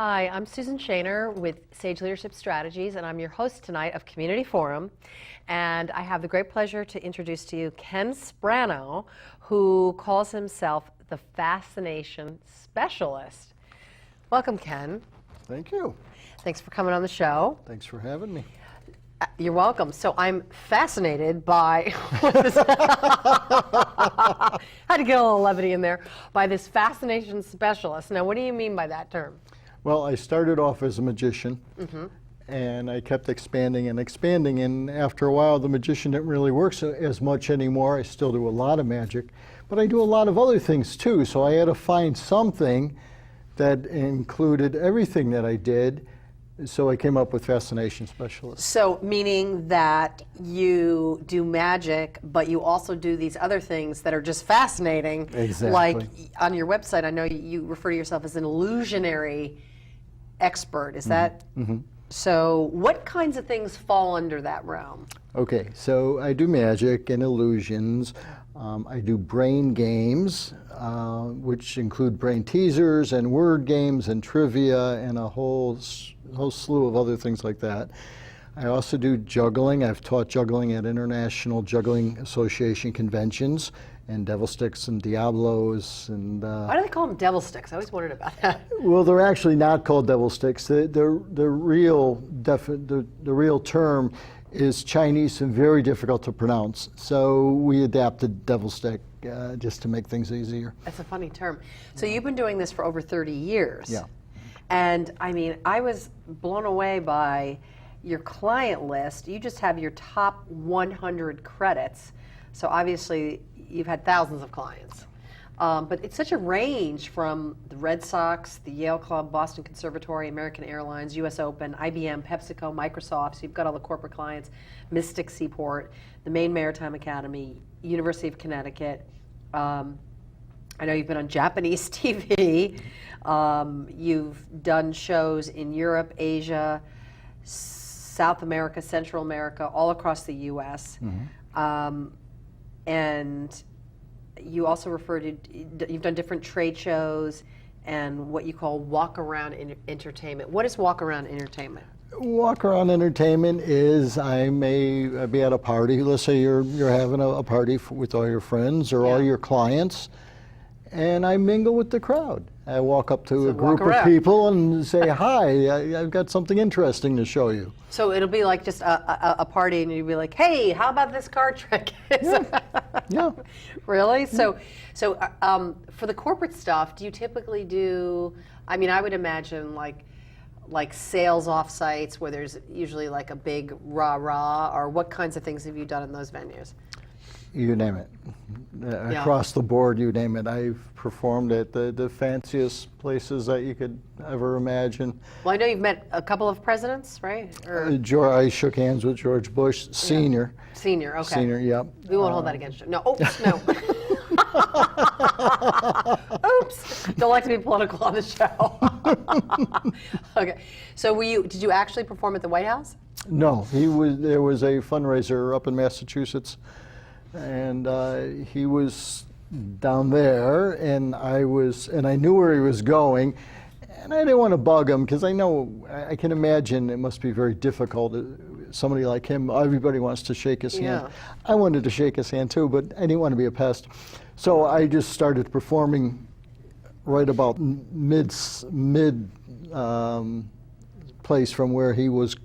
Hi, I'm Susan Shaner with Sage Leadership Strategies, and I'm your host tonight of Community Forum. And I have the great pleasure to introduce to you Ken Sprano, who calls himself the Fascination Specialist. Welcome, Ken. Thank you. Thanks for coming on the show. Thanks for having me. You're welcome. So I'm fascinated by this, had to get a little levity in there, by this Fascination Specialist. Now, what do you mean by that term? Well, I started off as a magician, and I kept expanding, and after a while the magician didn't really work as much anymore. I still do a lot of magic, but I do a lot of other things too, so I had to find something that included everything that I did, so I came up with Fascination Specialist. So, meaning that you do magic, but you also do these other things that are just fascinating. Exactly. Like on your website, I know you refer to yourself as an illusionary expert. Is that? So, what kinds of things fall under that realm? Okay, so I do magic and illusions. I do brain games, which include brain teasers and word games and trivia and a whole slew of other things like that. I also do juggling. I've taught juggling at International Juggling Association conventions, and devil sticks and diablos and. Why do they call them devil sticks? I always wondered about that. Well, they're actually not called devil sticks. The real term is Chinese and very difficult to pronounce. So we adapted devil stick just to make things easier. That's a funny term. So you've been doing this for over 30 years. Yeah. And I mean, I was blown away by your client list. You just have your top 100 credits. So obviously you've had thousands of clients. But it's such a range from the Red Sox, the Yale Club, Boston Conservatory, American Airlines, US Open, IBM, PepsiCo, Microsoft. So you've got all the corporate clients, Mystic Seaport, the Maine Maritime Academy, University of Connecticut. I know you've been on Japanese TV. You've done shows in Europe, Asia, South America, Central America, all across the U.S. And you also refer to, you've done different trade shows and what you call walk-around entertainment. What is walk-around entertainment? Walk-around entertainment is I may be at a party. Let's say you're having a party with all your friends or all your clients, and I mingle with the crowd. I walk up to a group of people and say, hi, I've got something interesting to show you. So it'll be like just a party and you'd be like, hey, how about this card trick? Yeah. Really? So for the corporate stuff, do you typically do, I mean, I would imagine like sales offsites where there's usually like a big rah-rah, or what kinds of things have you done in those venues? You name it. Across the board, you name it. I've performed at the fanciest places that you could ever imagine. Well, I know you've met a couple of presidents, right? I shook hands with George Bush, Senior. Yeah. Senior, okay. Senior, yep. We won't hold that against you. No, oops, no. Oops, don't like to be political on the show. Okay, so did you actually perform at the White House? No, there was a fundraiser up in Massachusetts, and he was down there, and I knew where he was going, and I didn't want to bug him because I can imagine it must be very difficult. Somebody like him, everybody wants to shake his hand. I wanted to shake his hand too, but I didn't want to be a pest. So I just started performing right about mid place from where he was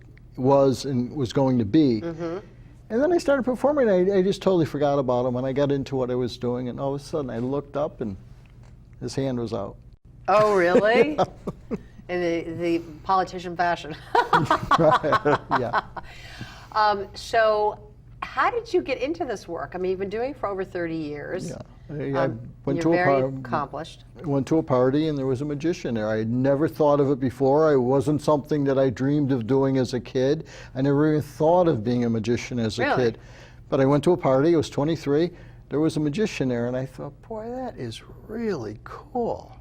going to be. And then I started performing. I just totally forgot about him, and I got into what I was doing, and all of a sudden I looked up and his hand was out. Oh, really? In the politician fashion. Right. Yeah. So how did you get into this work? I mean, you've been doing it for over 30 years. Yeah. You're very accomplished. Went to a party and there was a magician there. I had never thought of it before. It wasn't something that I dreamed of doing as a kid. I never even thought of being a magician as a kid. But I went to a party, I was 23, there was a magician there, and I thought, boy, that is really cool.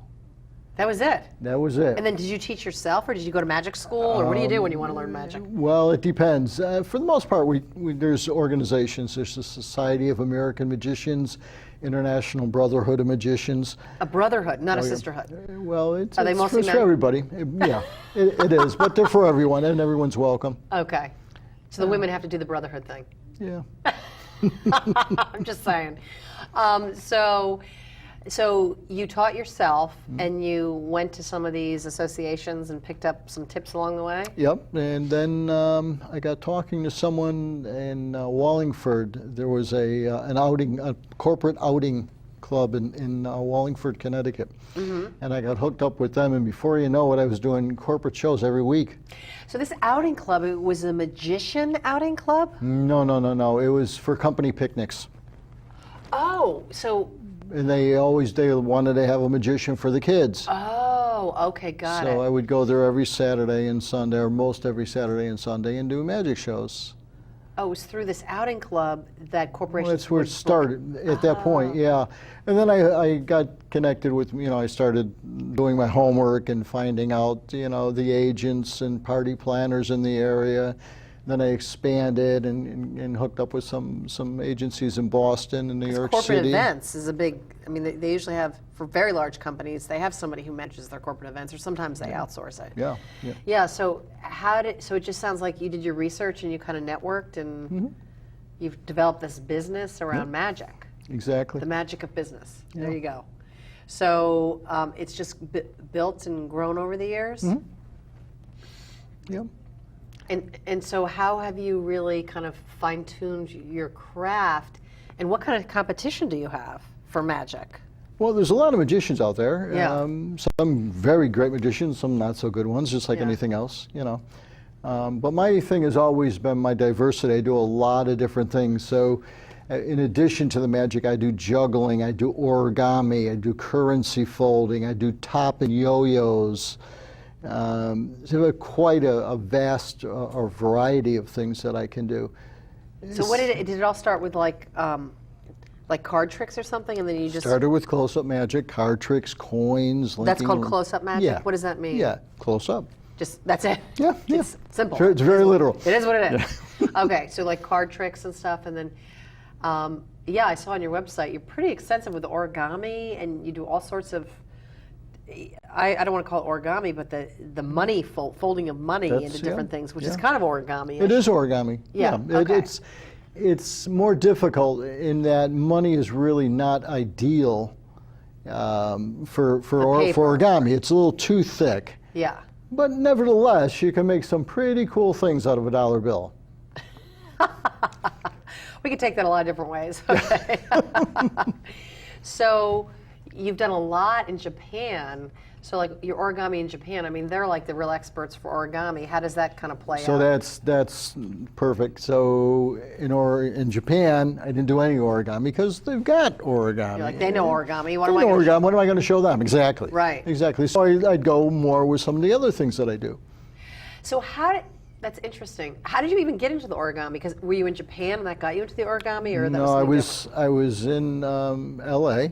That was it? That was it. And then did you teach yourself, or did you go to magic school, or what do you do when you want to learn magic? Well, it depends. For the most part, there's organizations. There's the Society of American Magicians International Brotherhood of Magicians. A brotherhood, not a yeah. sisterhood. Well, it's, Are they it's, mostly it's men? for everybody. Yeah, it is, but they're for everyone, and everyone's welcome. Okay. So the women have to do the brotherhood thing. Yeah. I'm just saying. So you taught yourself, and you went to some of these associations and picked up some tips along the way? Yep, and then I got talking to someone in Wallingford. There was a corporate outing club in Wallingford, Connecticut. And I got hooked up with them, and before you know it, I was doing corporate shows every week. So this outing club, it was a magician outing club? No. It was for company picnics. Oh, so... And they wanted to have a magician for the kids. Oh, okay, got it. So I would go there every Saturday and Sunday, or most every Saturday and Sunday, and do magic shows. Oh, it was through this outing club that corporations... Well, that's where it would book- started at that point, yeah. And then I got connected with, I started doing my homework and finding out, the agents and party planners in the area. Then I expanded and hooked up with some agencies in Boston and New York Corporate City. events is a big, they usually have, for very large companies, they have somebody who manages their corporate events, or sometimes they outsource it. Yeah. Yeah, so so it just sounds like you did your research and you kind of networked and you've developed this business around magic. Exactly. The magic of business. Yeah. There you go. So it's just built and grown over the years? Yep. And so how have you really kind of fine-tuned your craft, and what kind of competition do you have for magic? Well, there's a lot of magicians out there. Yeah. Some very great magicians, some not so good ones, just like Yeah. anything else, But my thing has always been my diversity. I do a lot of different things. So in addition to the magic, I do juggling, I do origami, I do currency folding, I do top and yo-yos. So quite a vast variety of things that I can do. So what did it all start with, like card tricks or something, and then you just... Started with close-up magic, card tricks, coins. That's linking called them. close-up magic? Yeah. What does that mean? Yeah, close-up. Just, that's it? Yeah. It's simple. It's very literal. It is what it is. Okay, so like card tricks and stuff, and then, yeah, I saw on your website, you're pretty extensive with origami, and you do all sorts of, I don't want to call it origami, but the money, folding of money into different things, which is kind of origami. It is origami. Yeah, okay. It's more difficult in that money is really not ideal for origami. It's a little too thick. Yeah. But nevertheless, you can make some pretty cool things out of a dollar bill. We could take that a lot of different ways. Okay. So you've done a lot in Japan. So like your origami in Japan, they're like the real experts for origami. How does that kind of play out? So that's perfect. So in Japan, I didn't do any origami because they've got origami. You're like, they know origami. What They am I know going to origami. What am I going to show them? Exactly. Right. Exactly. So I'd go more with some of the other things that I do. So that's interesting. How did you even get into the origami? Because were you in Japan and that got you into the origami, or that No, was I was in L.A.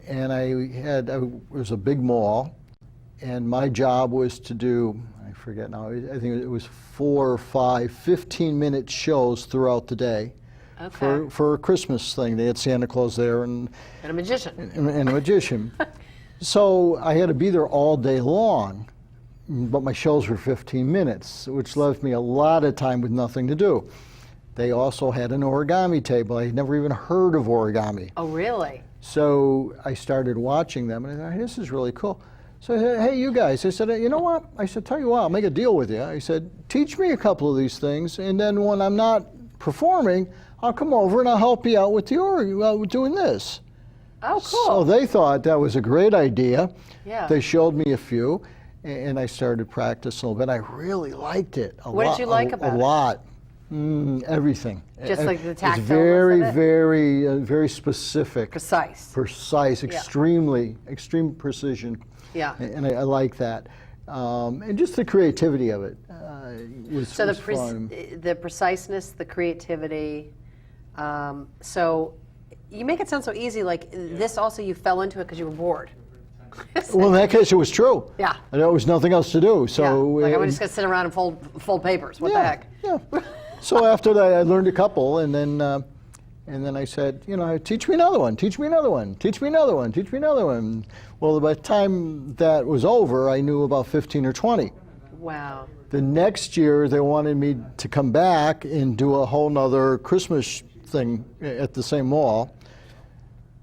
and it was a big mall, and my job was to do, I forget now, I think it was 4 or 5 15-minute shows throughout the day. Okay. For a Christmas thing. They had Santa Claus there and a magician. and a magician. So I had to be there all day long, but my shows were 15 minutes, which left me a lot of time with nothing to do. They also had an origami table. I had never even heard of origami. Oh, really? So I started watching them, and I thought, hey, this is really cool. So I said, hey, you guys, I said, you know what? I said, tell you what, I'll make a deal with you. I said, teach me a couple of these things, and then when I'm not performing, I'll come over and I'll help you out with doing this. Oh, cool. So they thought that was a great idea. Yeah. They showed me a few, and I started practicing a little bit. I really liked it a lot. What did you like about it? A lot. Everything. Just like the It's tactileness very, of it? very specific. Precise. Precise, Yeah. extreme precision. Yeah. And I like that. And just the creativity of it was So fun. the preciseness, the creativity. So you make it sound so easy. Like this, also you fell into it because you were bored. Well, in that case, it was true. Yeah. And there was nothing else to do. So yeah. Like I'm just gonna sit around and fold papers. What the heck? Yeah. So after that, I learned a couple, and then And then I said, you know, teach me another one, teach me another one, teach me another one, teach me another one. Well, by the time that was over, I knew about 15 or 20. Wow. The next year, they wanted me to come back and do a whole nother Christmas thing at the same mall.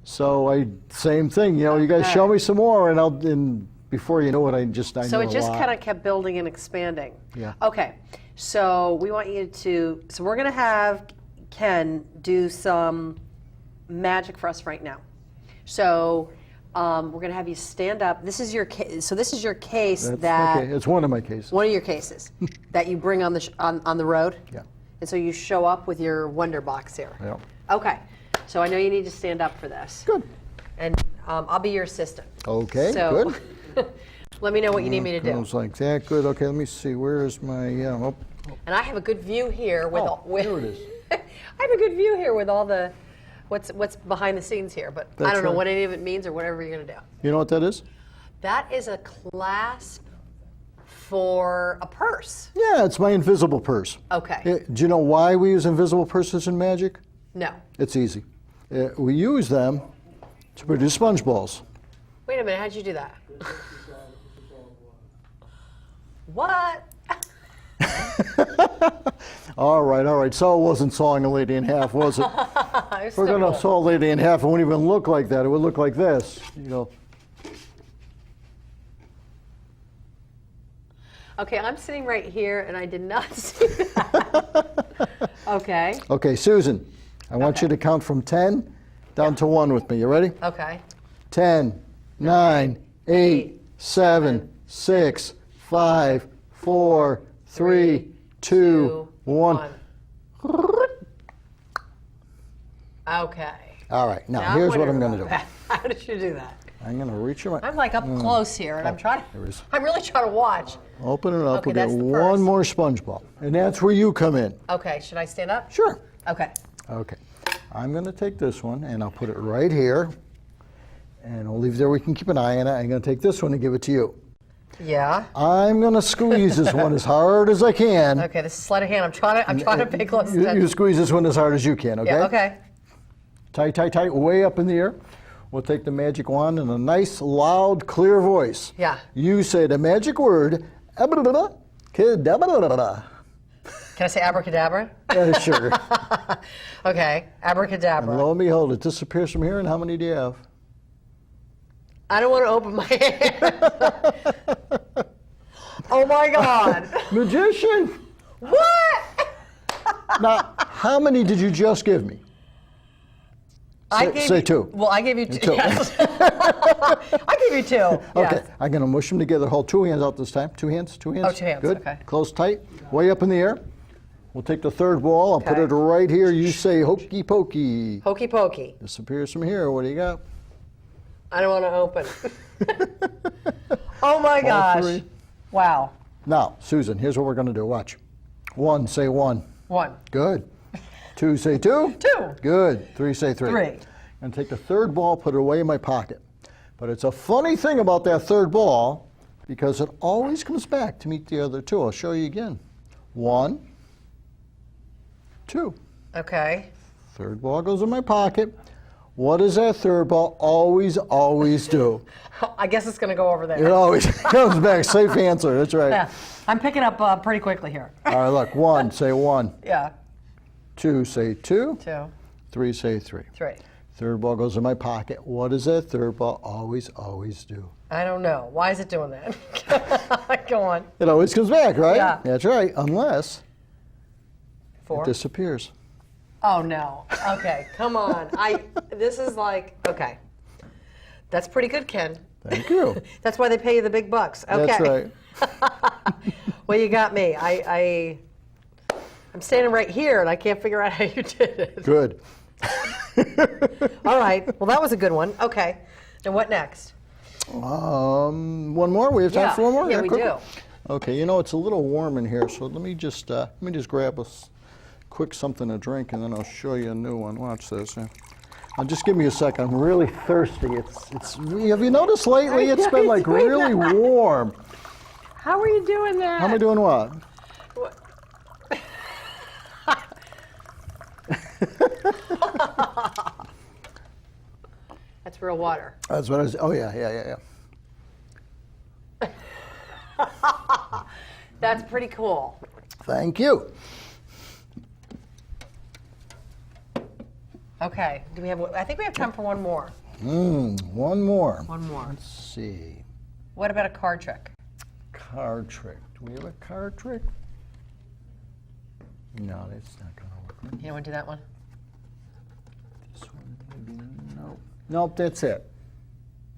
So same thing, you know, you guys show me some more, and before you know it, I So knew it just a lot. kind of kept building and expanding. Yeah. Okay, so we want you to, so we're going to have Ken do some magic for us right now. So we're going to have you stand up. This is your case. So this is your case Okay, it's one of my cases. one of your cases that you bring on the on the road. Yeah. And so you show up with your Wonder Box here. Yeah. Okay. So I know you need to stand up for this. Good. And I'll be your assistant. Okay, So, good. let me know what you need me to do. Goes like that. Good. Okay, let me see. Where is my? And I have a good view here with here it is. I have a good view here with all the what's behind the scenes here, but I That's don't know right. what any of it means or whatever you're going to do. You know what that is? That is a clasp for a purse. Yeah, it's my invisible purse. Okay. Do you know why we use invisible purses in magic? No. It's easy. We use them to produce sponge balls. Wait a minute. How'd you do that? What? All right. So it wasn't sawing a lady in half, was it? If we're going to saw a lady in half, it wouldn't even look like that. It would look like this. You know. Okay, I'm sitting right here, and I did not see that. Okay. Okay, Susan, I want you to count from 10 down to 1 with me. You ready? Okay. 10, 9, 8, 7, 6, 5, 4, 3, 2, 1. Okay. All right, now here's what I'm going to do. How did you do that? I'm going to reach your I'm like up close here, and I'm there it is. I'm really trying to watch. Open it up. Okay, We'll get that's the one purse. more sponge ball. And that's where you come in. Okay, should I stand up? Sure. Okay. Okay. I'm going to take this one, and I'll put it right here. And I'll leave it there. We can keep an eye on it. I'm going to take this one and give it to you. Yeah. I'm going to squeeze this one as hard as I can. Okay, this is sleight of hand. I'm trying to pay close You attention. squeeze this one as hard as you can, okay? Yeah, okay. Tight, tight, tight, way up in the air. We'll take the magic wand in a nice, loud, clear voice. Yeah. You say the magic word, abracadabra, kadabra. Can I say abracadabra? Sure. Okay, abracadabra. Lo and behold, it disappears from here, and how many do you have? I don't want to open my hand. Oh my God. Magician! What? Now, how many did you just give me? Say 2. Well, I gave you 2. 2. Yes. I gave you 2. Okay, Yes. I'm going to mush them together. Hold 2 hands out this time. 2 hands, 2 hands. Oh, 2 hands, Good. okay. Close tight, way up in the air. We'll take the third ball. I'll put Okay. it right here. You say hokey pokey. Hokey pokey. Disappears from here. What do you got? I don't want to open. Oh my gosh. 3. Wow. Now, Susan, here's what we're going to do. Watch. 1, say 1. 1. Good. 2, say 2. 2. Good. 3, say 3. 3. And take the third ball, put it away in my pocket. But it's a funny thing about that third ball because it always comes back to meet the other 2. I'll show you again. 1, 2. Okay. Third ball goes in my pocket. What does that third ball always do? I guess it's going to go over there. It always comes back. Safe answer. That's right. Yeah. I'm picking up pretty quickly here. All right, look. 1, say 1. Yeah. 2, say 2. 2. 3, say 3. 3. Third ball goes in my pocket. What does that third ball always do? I don't know. Why is it doing that? Go on. It always comes back, right? Yeah. That's right, unless 4. it disappears. Oh no. Okay, come on. This is like, okay. That's pretty good, Ken. Thank you. That's why they pay you the big bucks. Okay. That's right. Well, you got me. I'm standing right here and I can't figure out how you did it. Good. All right. Well, that was a good one. Okay. And what next? One more? We have time for one more? Yeah, we quick do. one? Okay, you know, it's a little warm in here, so let me just grab a quick something to drink, and then I'll show you a new one. Watch this. Yeah. Just give me a second. I'm really thirsty. It's. Have you noticed lately? It's been like really warm. How are you doing that? How am I doing what? That's real water. That's what I was. Oh yeah. That's pretty cool. Thank you. Okay. Do we have? I think we have time for one more. One more. One more. Let's see. What about a card trick? Card trick. Do we have a card trick? No, that's not going to work. You don't want to do that one? This one, maybe. Nope. Nope, that's it.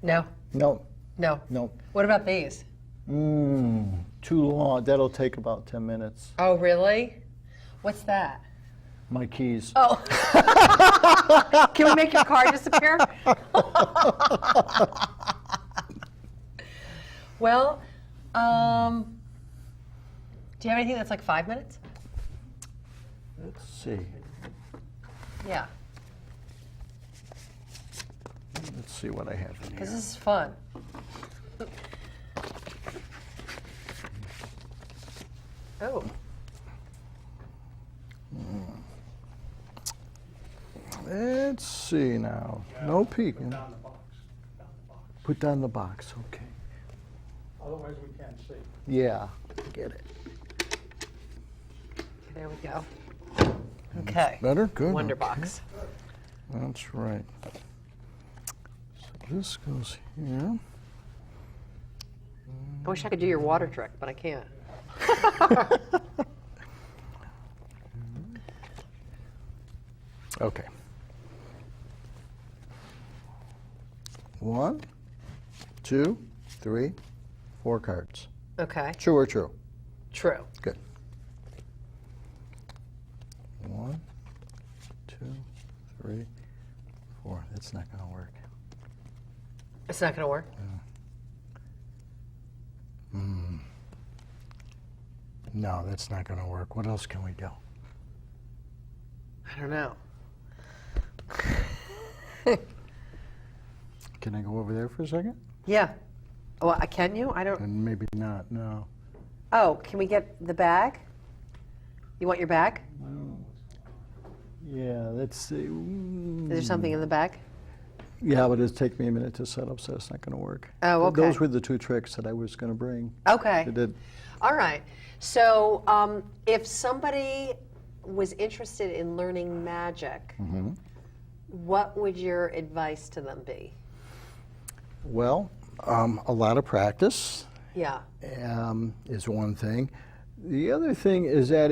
No. Nope. No. Nope. What about these? Too long. That'll take about 10 minutes. Oh, really? What's that? My keys. Oh. Can we make your card disappear? Well, do you have anything that's like 5 minutes? Let's see. Yeah, Let's see what I have in because here. this is fun. Oh. Let's see now. No peeking. Down the box. Down the box. Put down the box. Okay. Otherwise, we can't see. Yeah. Get it. There we go. Okay. Better? Good. Wonder okay. box. That's right. So this goes here. I wish I could do your water trick, but I can't. Okay. 1, 2, 3, 4 cards. Okay. True or true? True. Good. 1, 2, 3, 4. That's not going to work. It's not going to work. No, that's not going to work. What else can we do? I don't know. Can I go over there for a second? Yeah. Well, can you? I don't. And maybe not, no. Oh, can we get the bag? You want your bag? Yeah, let's see. Is there something in the bag? Yeah, but it'll take me a minute to set up, so it's not going to work. Oh, okay. Those were the 2 tricks that I was going to bring. Okay. It did. All right. So if somebody was interested in learning magic, what would your advice to them be? Well, a lot of practice Yeah. is one thing. The other thing is that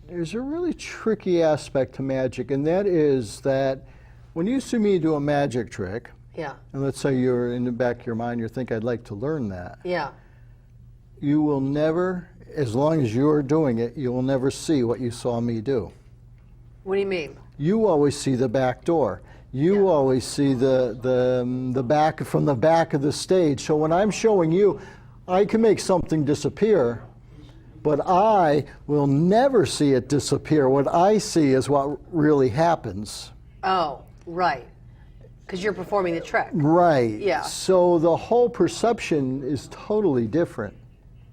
there's a really tricky aspect to magic, and that is that when you see me do a magic trick, Yeah. and let's say you're in the back of your mind, you think I'd like to learn that, Yeah. you will never, as long as you're doing it, you will never see what you saw me do. What do you mean? You always see the back door. You Yeah. always see the back from the back of the stage. So when I'm showing you, I can make something disappear, but I will never see it disappear. What I see is what really happens. Oh, right. Because you're performing the trick Right. Yeah. So the whole perception is totally different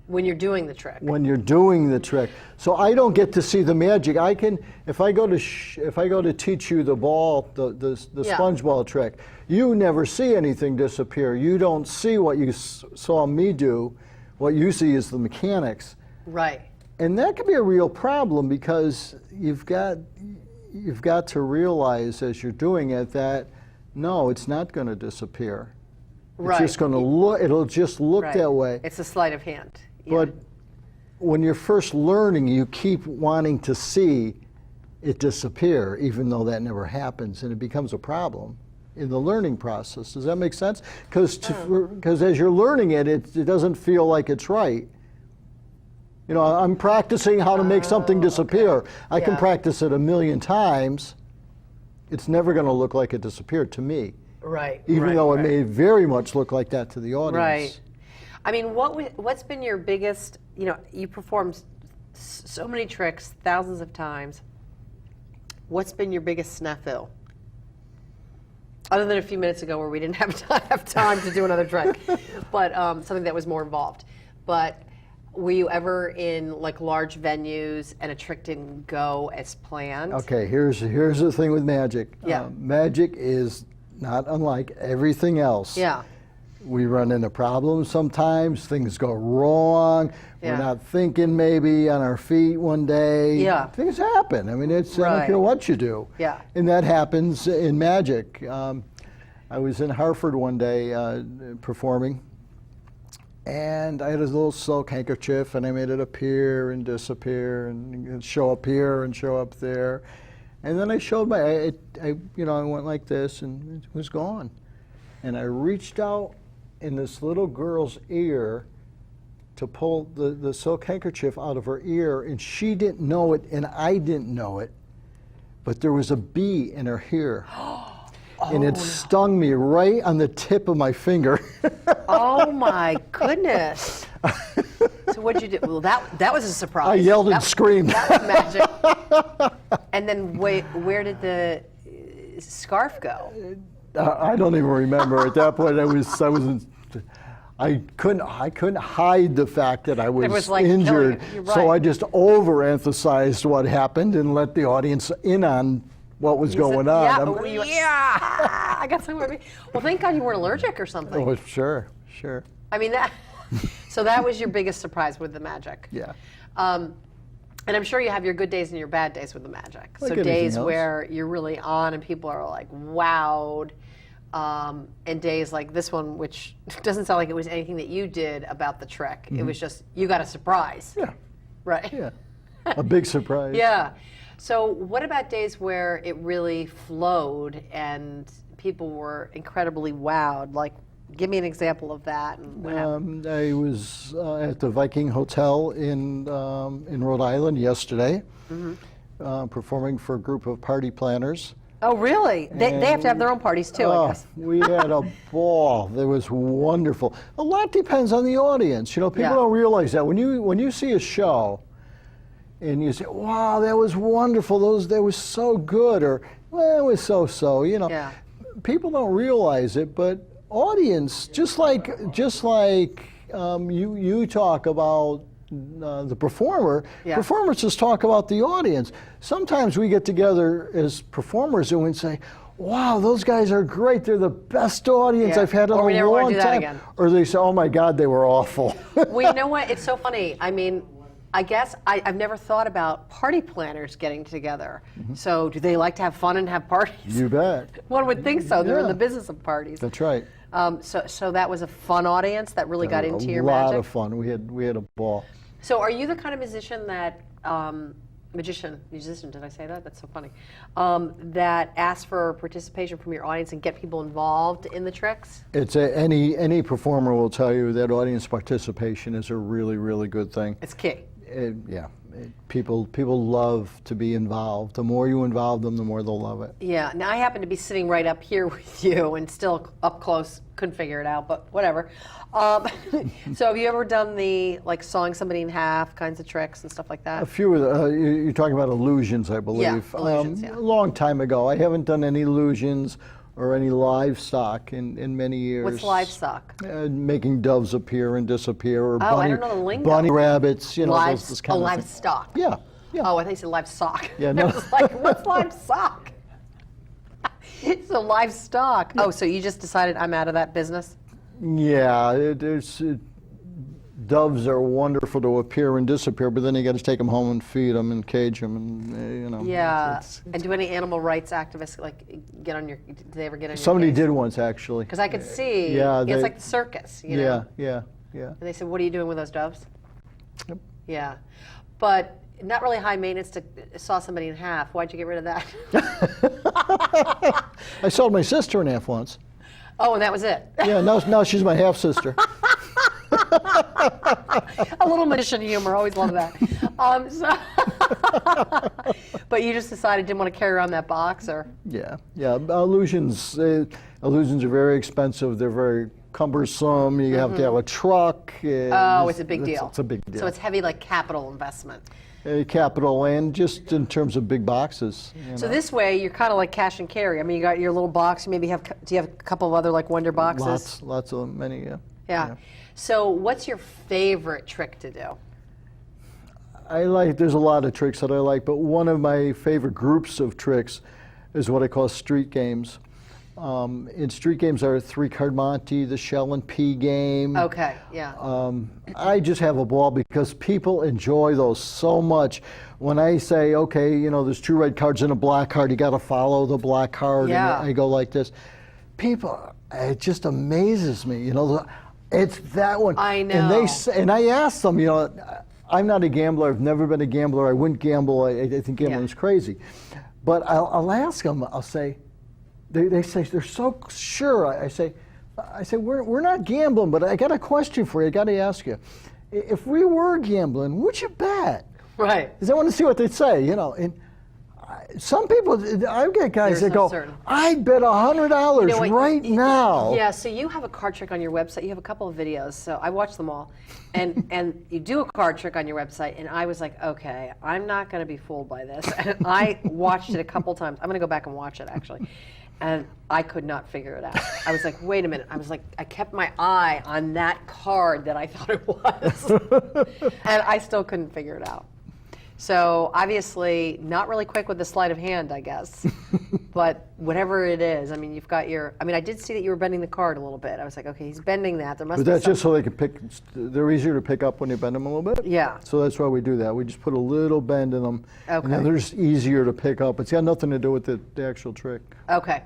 when you're doing the trick. when you're doing the trick. So I don't get to see the magic. I can, if I go to teach you the ball, the Yeah. sponge ball trick, you never see anything disappear. You don't see what you saw me do. What you see is the mechanics, Right. and that can be a real problem because you've got to realize as you're doing it that no, it's not going to disappear. It's Right. just going to look. It'll just look Right. that way. It's a sleight of hand. Yeah. But when you're first learning, you keep wanting to see it disappear, even though that never happens, and it becomes a problem in the learning process. Does that make sense? Because as you're learning it, it doesn't feel like it's right. You know, I'm practicing how to make something disappear. I can Yeah. practice it 1,000,000 times. It's never going to look like it disappeared to me, Right. even right, though right. it may very much look like that to the audience. Right. I mean, what's been your biggest, you performed so many tricks thousands of times. What's been your biggest snafu? Other than a few minutes ago where we didn't have time to do another trick, but something that was more involved. But were you ever in like large venues and a trick didn't go as planned? Okay, here's the thing with magic. Yeah. Magic is not unlike everything else. Yeah. We run into problems sometimes. Things go wrong. Yeah. We're not thinking maybe on our feet one day. Yeah. Things happen. I mean, I don't care what you do. Yeah. And that happens in magic. I was in Hartford one day performing, and I had a little silk handkerchief, and I made it appear and disappear, and show up here and show up there. And then I showed I went like this, and it was gone. And I reached out in this little girl's ear to pull the silk handkerchief out of her ear, and she didn't know it, and I didn't know it, but there was a bee in her ear. And it stung me right on the tip of my finger. Oh my goodness. So what'd you do? Well, that was a surprise. I yelled and screamed. That was magic. And then where did the scarf go? I don't even remember. At that point, I couldn't hide the fact that I was like injured. killing you. You're So right. I just overemphasized what happened and let the audience in on what was going on. Yeah, but I got somewhere. Well, thank God you weren't allergic or something. Oh, sure. I mean that. So that was your biggest surprise with the magic. Yeah. And I'm sure you have your good days and your bad days with the magic. Like So anything days else. where you're really on and people are like wowed, and days like this one, which doesn't sound like it was anything that you did about the trick. It was just you got a surprise. Yeah. Right. Yeah. A big surprise. Yeah. So what about days where it really flowed and people were incredibly wowed? Like, give me an example of that. And what happened. I was at the Viking Hotel in Rhode Island yesterday, performing for a group of party planners. Oh, really? They have to have their own parties too, I guess. We had a ball. It was wonderful. A lot depends on the audience. You know, people Yeah. don't realize that when you see a show, and you say, "Wow, that was wonderful. That was so good," or "Well, it was so." You know, Yeah. people don't realize it, but audience, just like you talk about the performer, Yeah. performers just talk about the audience. Sometimes we get together as performers and we say, "Wow, those guys are great. They're the best audience Yeah. I've had in Or we a never wanna long do that time." again. Or they say, "Oh my God, they were awful." Well, you know what? It's so funny. I mean, I guess I've never thought about party planners getting together. So do they like to have fun and have parties? You bet. One would think so. They're in Yeah. the business of parties. That's right. So that was a fun audience that really got into your A lot magic? of fun. We had a ball. So are you the kind of musician that, musician, did I say that? That's so funny. That asks for participation from your audience and get people involved in the tricks? Any performer will tell you that audience participation is a really, really good thing. It's key. People love to be involved. The more you involve them, the more they'll love it. Yeah. Now I happen to be sitting right up here with you and still up close, couldn't figure it out, but whatever. So have you ever done the like sawing somebody in half kinds of tricks and stuff like that? A few of you're talking about illusions, I believe. illusions, yeah. A long time ago. I haven't done any illusions or any livestock in many years. What's livestock? Making doves appear and disappear, or I bunny, don't know the lingo. bunny rabbits, you know, those kind of things. Livestock. Yeah, yeah. Oh, I think you said livestock. Yeah, I no. was like, what's livestock? So livestock. Oh, so you just decided I'm out of that business? Yeah, doves are wonderful to appear and disappear, but then you got to take them home and feed them and cage them, and you know. Yeah. it's- And do any animal rights activists like get on your? Did they ever get on your? Somebody case? did once, actually. Because I could see. Yeah, it's they- like the circus. You know? Yeah. And they said, "What are you doing with those doves?" Yep. Yeah, but not really high maintenance to saw somebody in half. Why'd you get rid of that? I sawed my sister in half once. Oh, and that was it. Yeah, now she's my half sister. A little magician humor, always love that. But you just decided didn't want to carry around that box, or? Yeah. Illusions are very expensive. They're very cumbersome. You have to have a truck. Oh, it's a big deal. It's a big deal. So it's heavy, like capital investment. Capital, and just in terms of big boxes. You So know. this way, you're kind of like cash and carry. I mean, you got your little box. You maybe have. Do you have a couple of other like wonder boxes? Lots of many. Yeah. Yeah. So what's your favorite trick to do? I like, there's a lot of tricks that I like, but one of my favorite groups of tricks is what I call street games. In street games are 3-card Monte, the shell and pea game. Okay, yeah. I just have a ball because people enjoy those so much. When I say, okay, you know, there's 2 red cards and a black card, you got to follow the black card, Yeah. and I go like this. People, it just amazes me, you know. It's that one. I know. And I ask them, you know, I'm not a gambler. I've never been a gambler. I wouldn't gamble. I think gambling is crazy. But I'll ask them. I'll say, they say they're so sure. I say, we're not gambling, but I got a question for you. I got to ask you, if we were gambling, would you bet? Right. Because I want to see what they'd say, you know. And some people, I've got guys They're that so go, certain. I'd bet $100 You know what, right now. Yeah, so you have a card trick on your website. You have a couple of videos, so I watched them all. And you do a card trick on your website, and I was like, okay, I'm not going to be fooled by this. And I watched it a couple times. I'm going to go back and watch it, actually. And I could not figure it out. I was like, wait a minute. I was like, I kept my eye on that card that I thought it was. And I still couldn't figure it out. So obviously, not really quick with the sleight of hand, I guess. But whatever it is, I mean, you've got your. I mean, I did see that you were bending the card a little bit. I was like, okay, he's bending that. There must But be that's some. just so they can pick. They're easier to pick up when you bend them a little bit. Yeah. So that's why we do that. We just put a little bend in them, and Okay. then they're just easier to pick up. It's got nothing to do with the actual trick. Okay.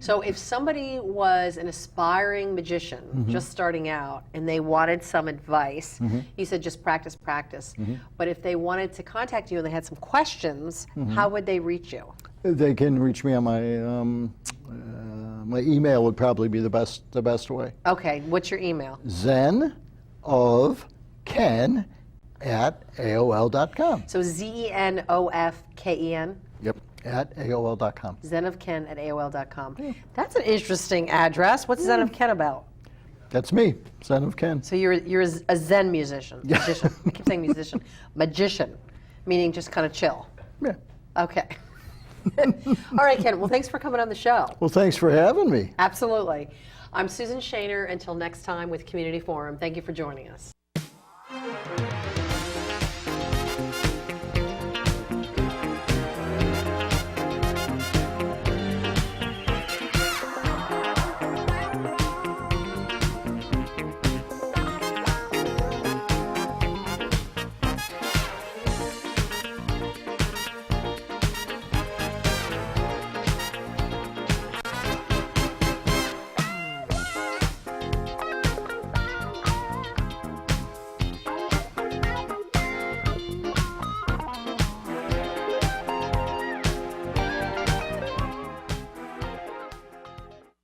So if somebody was an aspiring magician, Mm-hmm. just starting out, and they wanted some advice, you said just practice, practice. Mm-hmm. But if they wanted to contact you and they had some questions, Mm-hmm. how would they reach you? They can reach me on my my email would probably be the best way. Okay. What's your email? zenofken@aol.com. So ZENOFKEN. Yep, at aol.com. zenofken@aol.com. That's an interesting address. What's Zen of Ken about? That's me, Zen of Ken. So you're a Zen musician. Magician. I keep saying musician. Magician, meaning just kind of chill. Yeah. Okay. All right, Ken. Well, thanks for coming on the show. Well, thanks for having me. Absolutely. I'm Susan Shaner. Until next time with Community Forum. Thank you for joining us.